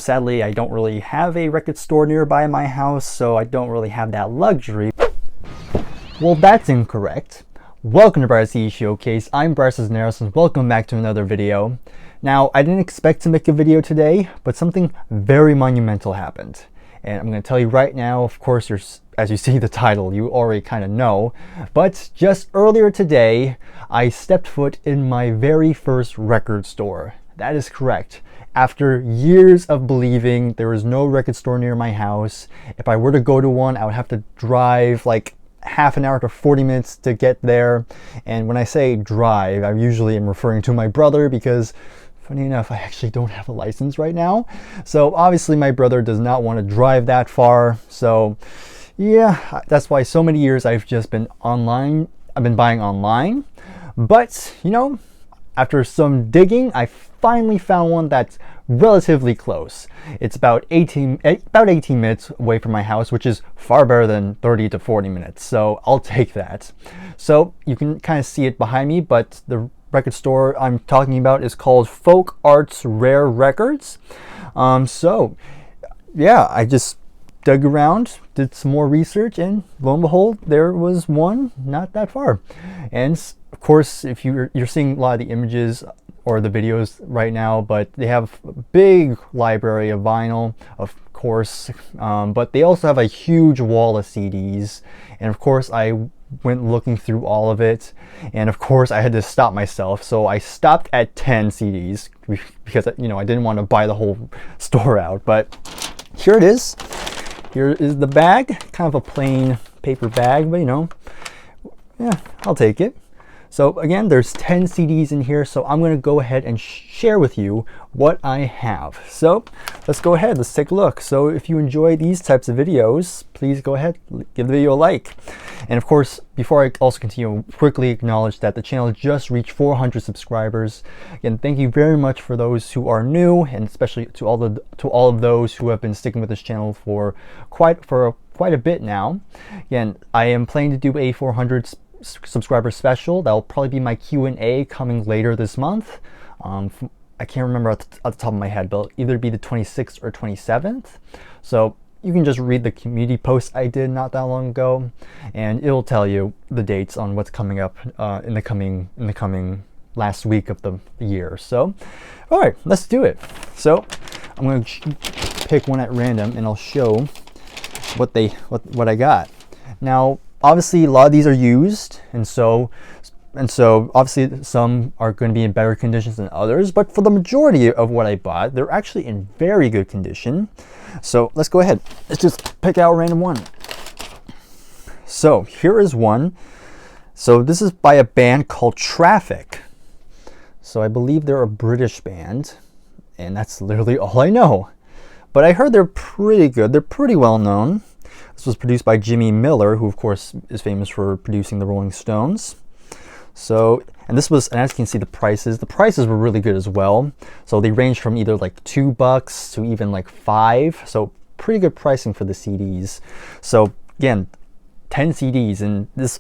Sadly, I don't really have a record store nearby my house, so I don't really have that luxury. Well, that's incorrect. Welcome to Brier's CD Showcase. I'm Bryer Cisneros and welcome back to another video. Now, I didn't expect to make a video today, but something very monumental happened. And I'm going to tell you right now, of course, as you see the title, you already kind of know. But just earlier today, I stepped foot in my very first record store. That is correct. After years of believing there was no record store near my house, if I were to go to one, I would have to drive like half an hour to 40 minutes to get there. And when I say drive, I usually am referring to my brother because, funny enough, I actually don't have a license right now. So obviously my brother does not want to drive that far. So yeah, that's why so many years I've just been online. I've been buying online. But, you know, after some digging, I finally found one that's relatively close. It's about 18 minutes away from my house, which is far better than 30 to 40 minutes. So I'll take that. So you can kind of see it behind me, but the record store I'm talking about is called Folk Arts Rare Records. So yeah, I just dug around, did some more research, and lo and behold, there was one not that far. And of course, if you're seeing a lot of the images or the videos right now, but they have a big library of vinyl, of course, but they also have a huge wall of CDs. And of course, I went looking through all of it, and of course I had to stop myself. So I stopped at 10 CDs because, you know, I didn't want to buy the whole store out. But here it is. Here is the bag, kind of a plain paper bag, but you know, yeah, I'll take it. So again, there's 10 CDs in here, so I'm going to go ahead and share with you what I have. So let's go ahead, let's take a look. So if you enjoy these types of videos, please go ahead, give the video a like. And of course, before I also continue, quickly acknowledge that the channel just reached 400 subscribers. Again, thank you very much for those who are new, and especially to all of those who have been sticking with this channel for quite a bit now. Again, I am planning to do a 400 subscriber special. That'll probably be my Q&A coming later this month. I can't remember at the top of my head, but it'll either be the 26th or 27th. So you can just read the community post I did not that long ago, and it'll tell you the dates on what's coming up in the coming last week of the year. So, all right, let's do it. So I'm going to pick one at random, and I'll show what I got. Now, obviously, a lot of these are used, and so obviously some are going to be in better conditions than others, but for the majority of what I bought, they're actually in very good condition. So let's go ahead. Let's just pick out a random one. So here is one. So this is by a band called Traffic. So I believe they're a British band, and that's literally all I know. But I heard they're pretty good. They're pretty well known. This was produced by Jimmy Miller, who of course is famous for producing the Rolling Stones. So, and as you can see, the prices were really good as well. So they range from either like $2 to even like $5. So pretty good pricing for the CDs. So again, 10 CDs, and this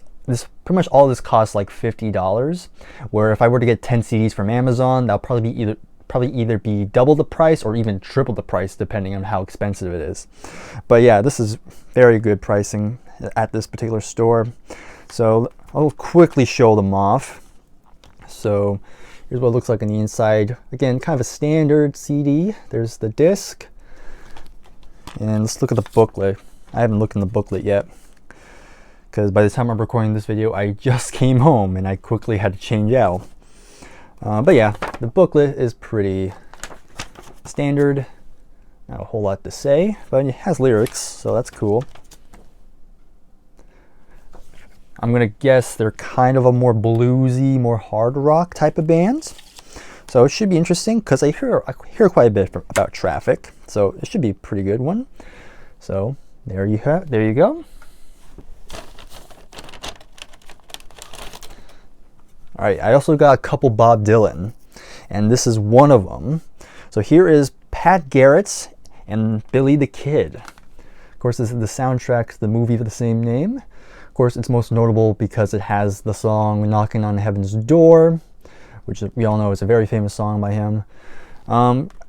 pretty much all this costs like $50. Where if I were to get 10 CDs from Amazon, that'll probably either be double the price or even triple the price, depending on how expensive it is. But yeah, this is very good pricing at this particular store. So I'll quickly show them off. So here's what it looks like on the inside. Again, kind of a standard CD. There's the disc. And let's look at the booklet. I haven't looked in the booklet yet, because by the time I'm recording this video, I just came home and I quickly had to change out. But yeah, the booklet is pretty standard. Not a whole lot to say, but it has lyrics, so that's cool. I'm gonna guess they're kind of a more bluesy, more hard rock type of band. So it should be interesting, because I hear quite a bit about Traffic. So it should be a pretty good one. So there you go. All right, I also got a couple Bob Dylan, and this is one of them. So here is Pat Garrett's and Billy the Kid. Of course, this is the soundtrack to the movie of the same name. Of course, it's most notable because it has the song Knocking on Heaven's Door, which we all know is a very famous song by him.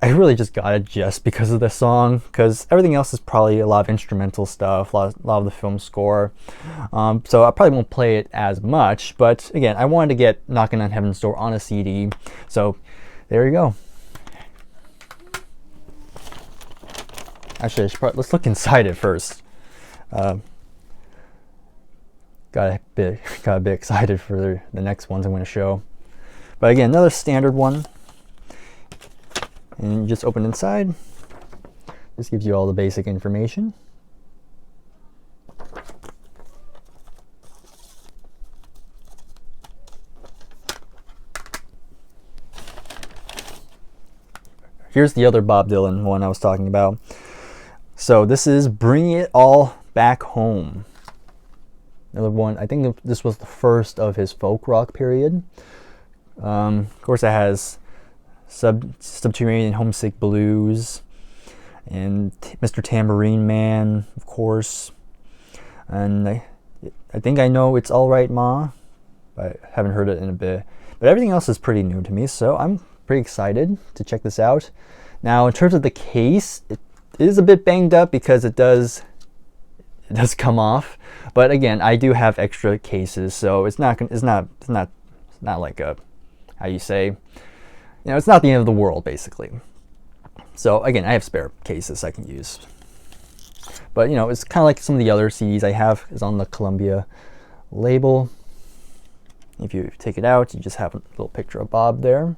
I really just got it just because of the song, because everything else is probably a lot of instrumental stuff, a lot of the film score. So I probably won't play it as much, but again, I wanted to get Knocking on Heaven's Door on a CD, so there you go. Actually, let's look inside it first. Got a bit excited for the next ones I'm going to show. But again, another standard one. And you just open inside. This gives you all the basic information. Here's the other Bob Dylan one I was talking about. So this is Bring It All Back Home. Another one, I think this was the first of his folk rock period. Of course, it has Subterranean Homesick Blues and Mr. Tambourine Man, of course. And I think I know It's All Right Ma. I haven't heard it in a bit. But everything else is pretty new to me, so I'm pretty excited to check this out. Now, in terms of the case, it is a bit banged up because it does come off. But again, I do have extra cases, so it's not like a, how you say, it's not the end of the world, basically. So again, I have spare cases I can use. But it's kind of like some of the other CDs I have is on the Columbia label. If you take it out, you just have a little picture of Bob there.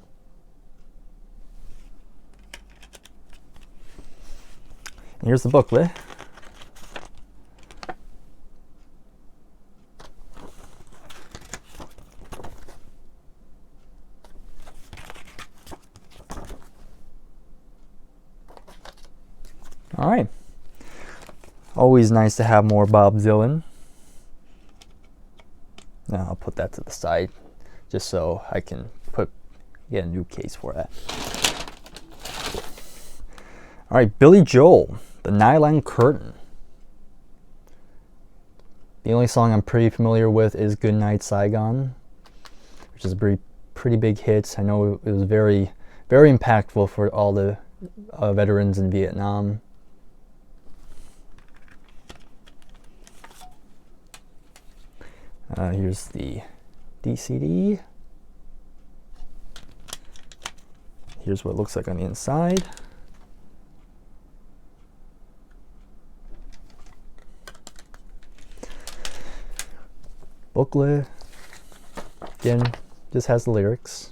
And here's the booklet. All right. Always nice to have more Bob Dylan. Now I'll put that to the side just so I can get a new case for that. All right, Billy Joel, The Nylon Curtain. The only song I'm pretty familiar with is Goodnight Saigon, which is a pretty big hit. I know it was very, very impactful for all the veterans in Vietnam. Here's the DCD. Here's what it looks like on the inside. Booklet. Again, just has the lyrics.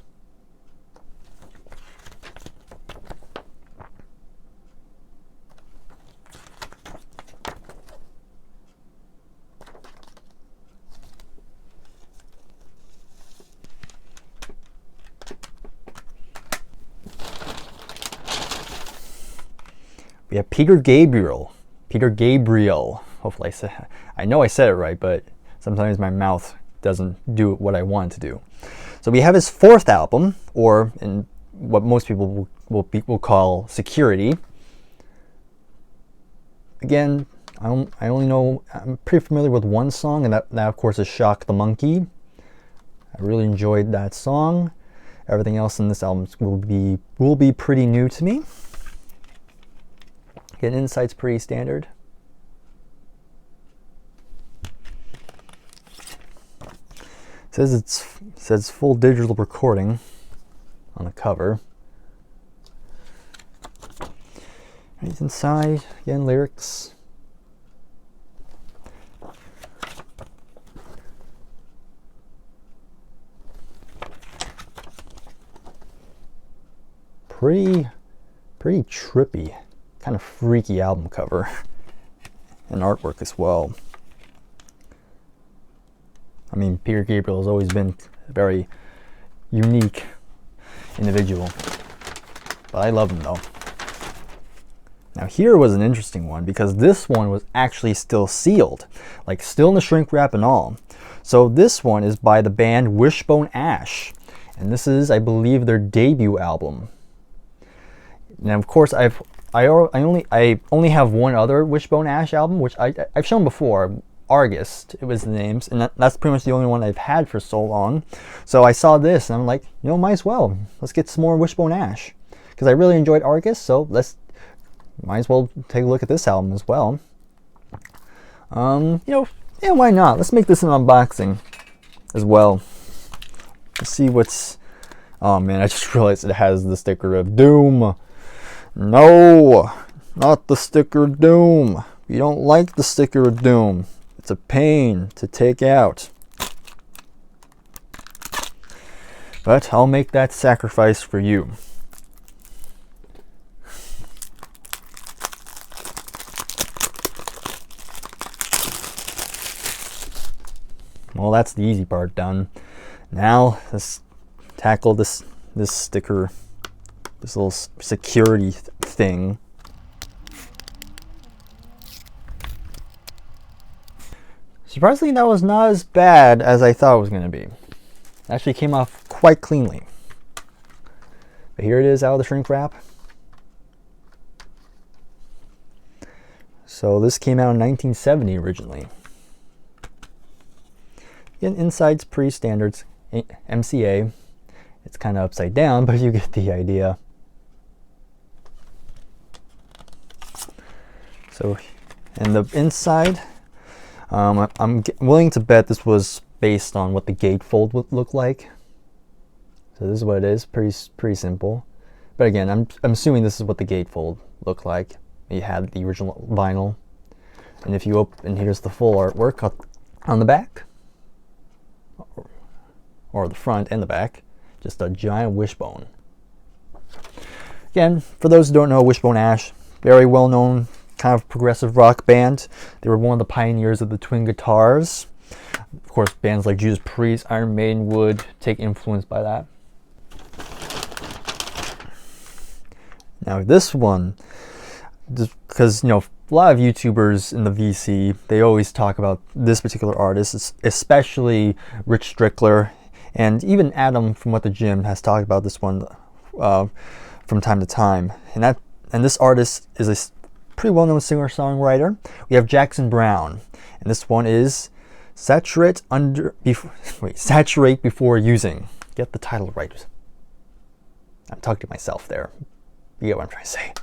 We have Peter Gabriel. Hopefully I know I said it right, but sometimes my mouth doesn't do what I want it to do. So we have his fourth album, or in what most people will call Security. Again, I'm pretty familiar with one song, and that of course is Shock the Monkey. I really enjoyed that song. Everything else in this album will be pretty new to me. Again, inside's pretty standard. It says full digital recording on the cover. Right inside, again, lyrics. Pretty trippy, kind of freaky album cover and artwork as well. I mean, Peter Gabriel has always been a very unique individual, but I love him though. Now here was an interesting one because this one was actually still sealed, like still in the shrink wrap and all. So this one is by the band Wishbone Ash, and this is, I believe, their debut album. Now, of course, I only have one other Wishbone Ash album, which I've shown before. August, it was the names, and that's pretty much the only one I've had for so long. So I saw this and I'm like, might as well. Let's get some more Wishbone Ash. because I really enjoyed Argus, so might as well take a look at this album as well. You know, yeah, why not? Let's make this an unboxing as well. Let's see what's... Oh man, I just realized it has the sticker of Doom. No, not the sticker of Doom. You don't like the sticker of Doom. It's a pain to take out. But I'll make that sacrifice for you. Well, that's the easy part done. Now let's tackle this sticker, this little security thing. Surprisingly, that was not as bad as I thought it was going to be. It actually came off quite cleanly. But here it is out of the shrink wrap. So this came out in 1970 originally. Again, inside's pretty standard MCA. It's kind of upside down, but you get the idea. So, and the inside, I'm willing to bet this was based on what the gatefold would look like. So this is what it is, pretty simple. But again, I'm assuming this is what the gatefold looked like. You had the original vinyl, and if you open, here's the full artwork on the back, or the front and the back, just a giant wishbone. Again, for those who don't know, Wishbone Ash, very well-known kind of progressive rock band. They were one of the pioneers of the twin guitars. Of course, bands like Judas Priest, Iron Maiden would take influence by that. Now this one, because, you know, a lot of YouTubers in the VC, they always talk about this particular artist, especially Rich Strickler, and even Adam from What the Gym has talked about this one from time to time. And this artist is a pretty well-known singer-songwriter. We have Jackson Browne, and this one is Saturate Before Using. Get the title right. I'm talking to myself there. You get what I'm trying to say.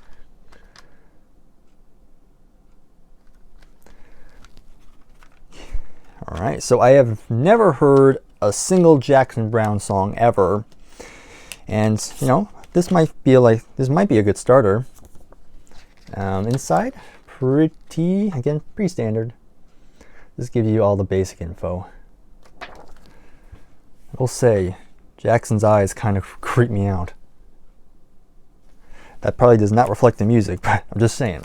Alright, so I have never heard a single Jackson Browne song ever. And, you know, this might be a good starter. Inside, pretty standard. Just gives you all the basic info. I will say, Jackson's eyes kind of creep me out. That probably does not reflect the music, but I'm just saying.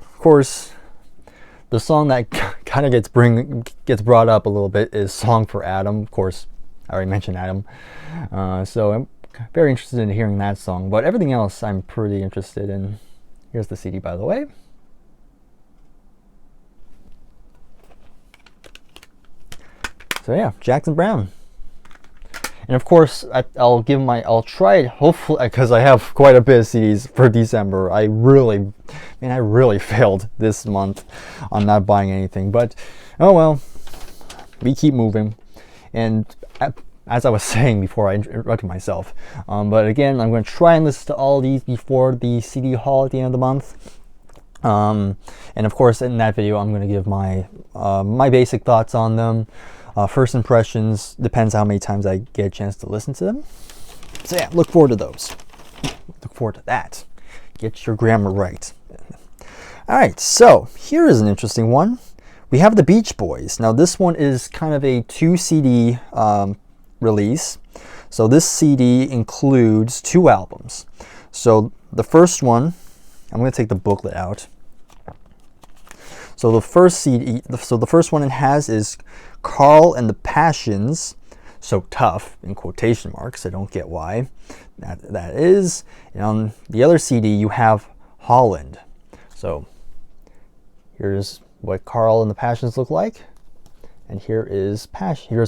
Of course, the song that kind of gets brought up a little bit is Song for Adam. Of course, I already mentioned Adam. So I'm very interested in hearing that song, but everything else I'm pretty interested in. Here's the CD, by the way. So yeah, Jackson Browne. And of course, I'll try it, hopefully, because I have quite a bit of CDs for December. I really failed this month on not buying anything, but oh well, we keep moving. And as I was saying before I interrupted myself, but again, I'm going to try and listen to all these before the CD haul at the end of the month. And of course, in that video, I'm going to give my basic thoughts on them. First impressions, depends how many times I get a chance to listen to them. So yeah, look forward to those. Look forward to that. Get your grammar right. Alright, so here is an interesting one. We have the Beach Boys. Now this one is kind of a 2 CD release. So this CD includes 2 albums. So the first one, I'm going to take the booklet out. So the first CD, the first one it has is Carl and the Passions, so tough in quotation marks. I don't get why that is. And on the other CD you have Holland. So here's what Carl and the Passions look like, and here's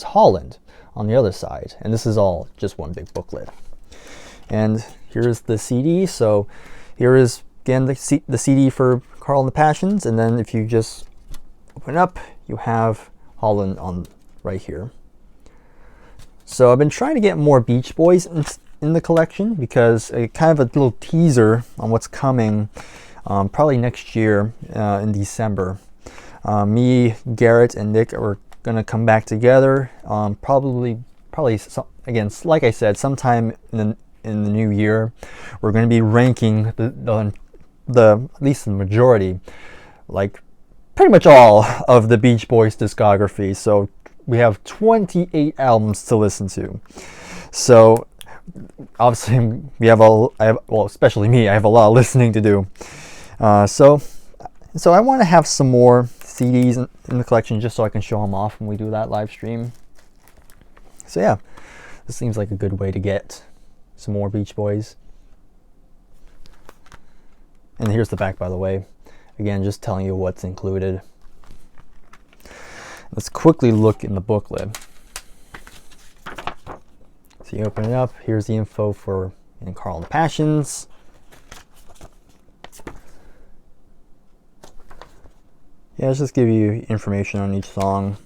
Holland on the other side. And this is all just one big booklet. And here's the CD. So here is again the CD for Carl and the Passions, and then if you just open up, you have Holland on right here. So I've been trying to get more Beach Boys in the collection because kind of a little teaser on what's coming probably next year in December. Me, Garrett, and Nick are gonna come back together. Probably again, like I said, sometime in the new year, we're gonna be ranking the at least the majority, like pretty much all of the Beach Boys discography. So we have 28 albums to listen to. So obviously well, especially me, I have a lot of listening to do. So I want to have some more CDs in the collection just so I can show them off when we do that live stream. So yeah, this seems like a good way to get some more Beach Boys. And here's the back, by the way. Again, just telling you what's included. Let's quickly look in the booklet. So you open it up, here's the info for Carl and the Passions. Yeah, let's just give you information on each song.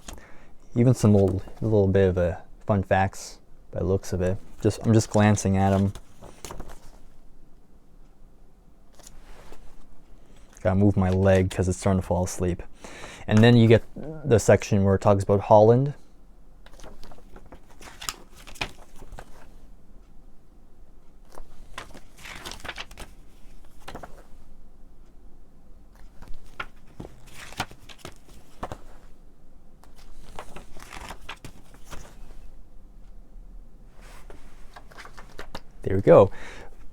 Even some little bit of a fun facts by the looks of it. I'm just glancing at them. Gotta move my leg because it's starting to fall asleep. And then you get the section where it talks about Holland. There we go.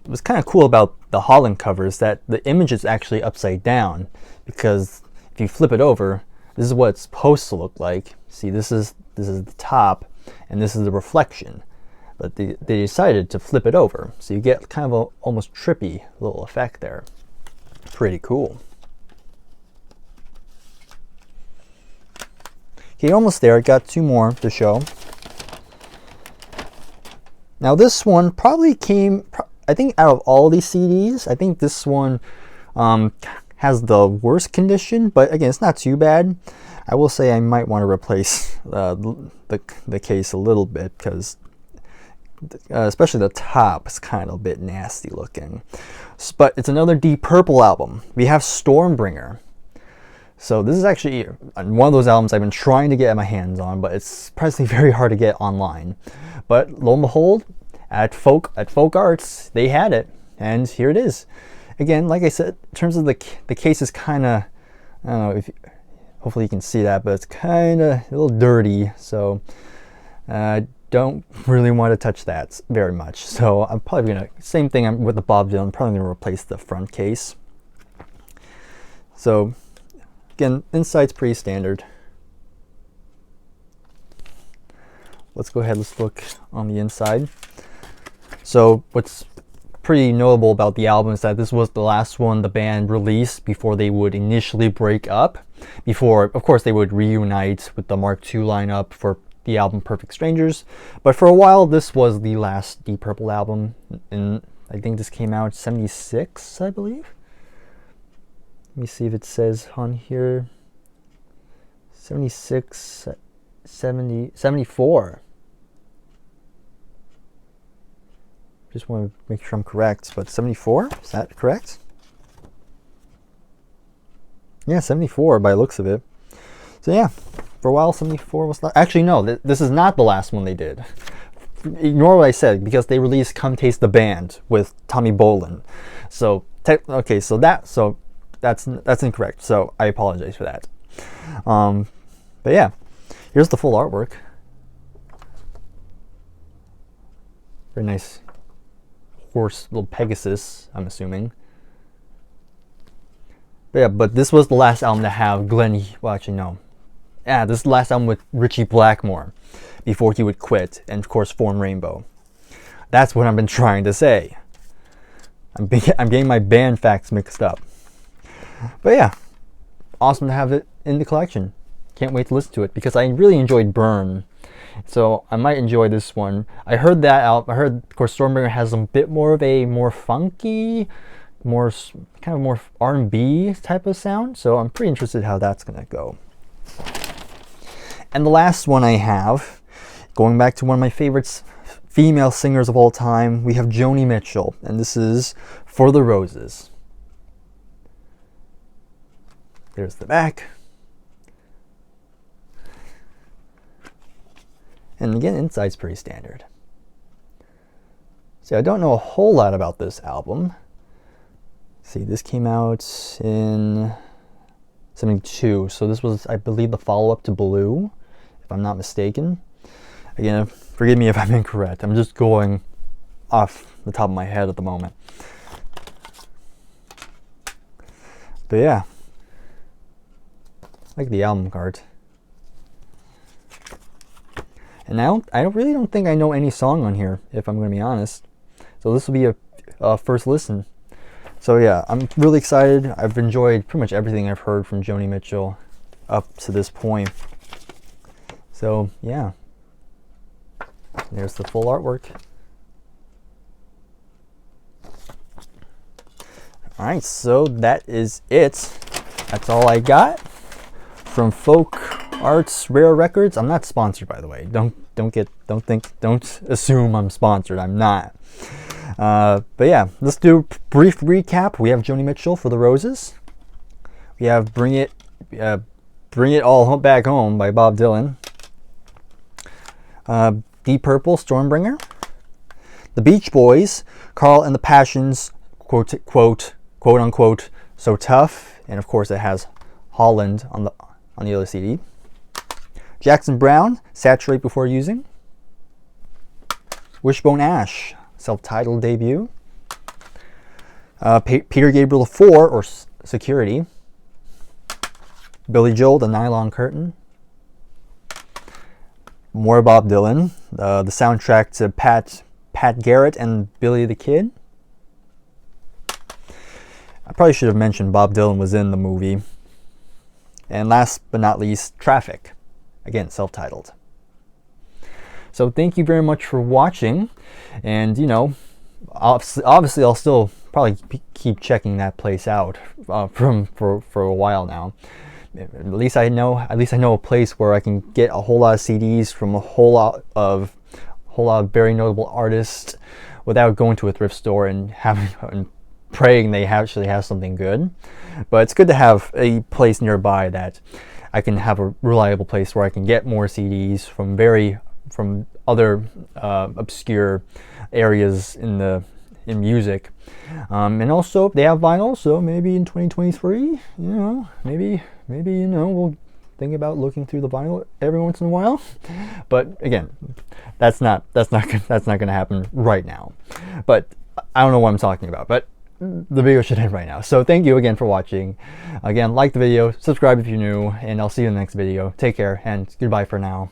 What's kind of cool about the Holland cover is that the image is actually upside down, because if you flip it over, this is what it's supposed to look like. See, this is the top, and this is the reflection. But they decided to flip it over, so you get kind of a almost trippy little effect there. Pretty cool. Okay, almost there. I got two more to show. Now this one probably came, I think out of all these CDs, I think this one has the worst condition, but again, it's not too bad. I will say I might want to replace the case a little bit, because especially the top is kind of a bit nasty looking. But it's another Deep Purple album. We have Stormbringer. So this is actually one of those albums I've been trying to get my hands on, but it's surprisingly very hard to get online. But lo and behold, at Folk Arts, they had it, and here it is. Again, like I said, in terms of the case is kind of, I don't know, hopefully you can see that, but it's kind of a little dirty, so I don't really want to touch that very much. So I'm probably gonna, same thing with the Bob Dylan, I'm probably gonna replace the front case. So again, inside's pretty standard. Let's go ahead, let's look on the inside. So what's pretty notable about the album is that this was the last one the band released before they would initially break up. Before, of course, they would reunite with the Mark II lineup for the album Perfect Strangers. But for a while, this was the last Deep Purple album. And I think this came out in '76, I believe. Let me see if it says on here. 76, 70, 74. Just want to make sure I'm correct, but 74? Is that correct? Yeah, 74 by the looks of it. So yeah, for a while 74 was not... Actually, no, this is not the last one they did. Ignore what I said, because they released Come Taste the Band with Tommy Bolin. So, okay, so that's incorrect. So I apologize for that. But yeah, here's the full artwork. Very nice horse, little Pegasus, I'm assuming. But yeah, but this was the last album to have Glenn, well actually no. Yeah, this is the last album with Richie Blackmore before he would quit and of course form Rainbow. That's what I've been trying to say. I'm getting my band facts mixed up. But yeah, awesome to have it in the collection. Can't wait to listen to it because I really enjoyed Burn. So I might enjoy this one. I heard that out. I heard, of course, Stormbringer has a bit more of a more funky, more kind of more R&B type of sound. So I'm pretty interested how that's gonna go. And the last one I have Going back to one of my favorites, female singers of all time, we have Joni Mitchell, and this is For the Roses. There's the back. And again, inside's pretty standard. See, I don't know a whole lot about this album. See, this came out in 72, so this was, I believe, the follow-up to Blue, if I'm not mistaken. Again, forgive me if I'm incorrect. I'm just going off the top of my head at the moment. But yeah, I like the album art. And I really don't think I know any song on here, if I'm going to be honest. So this will be a first listen. So yeah, I'm really excited. I've enjoyed pretty much everything I've heard from Joni Mitchell up to this point. So yeah, there's the full artwork. Alright, so that is it. That's all I got from Folk Arts Rare Records. I'm not sponsored, by the way. Don't assume I'm sponsored. I'm not. But yeah, let's do a brief recap. We have Joni Mitchell, For the Roses. We have Bring It All Back Home by Bob Dylan. Deep Purple, Stormbringer. The Beach Boys, Carl and the Passions, quote unquote, So Tough, and of course it has Holland on the other CD. Jackson Browne, Saturate Before Using. Wishbone Ash, self-titled debut. Peter Gabriel 4, or Security. Billy Joel, The Nylon Curtain. More Bob Dylan, the soundtrack to Pat Garrett and Billy the Kid. I probably should have mentioned Bob Dylan was in the movie. And last but not least, Traffic. Again, self-titled. So thank you very much for watching. And, you know, obviously I'll still probably keep checking that place out for a while now. At least I know a place where I can get a whole lot of CDs from a whole lot of very notable artists without going to a thrift store and praying they actually have something good. But it's good to have a place nearby that I can have a reliable place where I can get more CDs from other obscure areas in music. And also they have vinyl, so maybe in 2023, maybe we'll think about looking through the vinyl every once in a while. But again, that's not gonna happen right now. But I don't know what I'm talking about, but the video should end right now. So thank you again for watching. Again, like the video, subscribe if you're new, and I'll see you in the next video. Take care, and goodbye for now.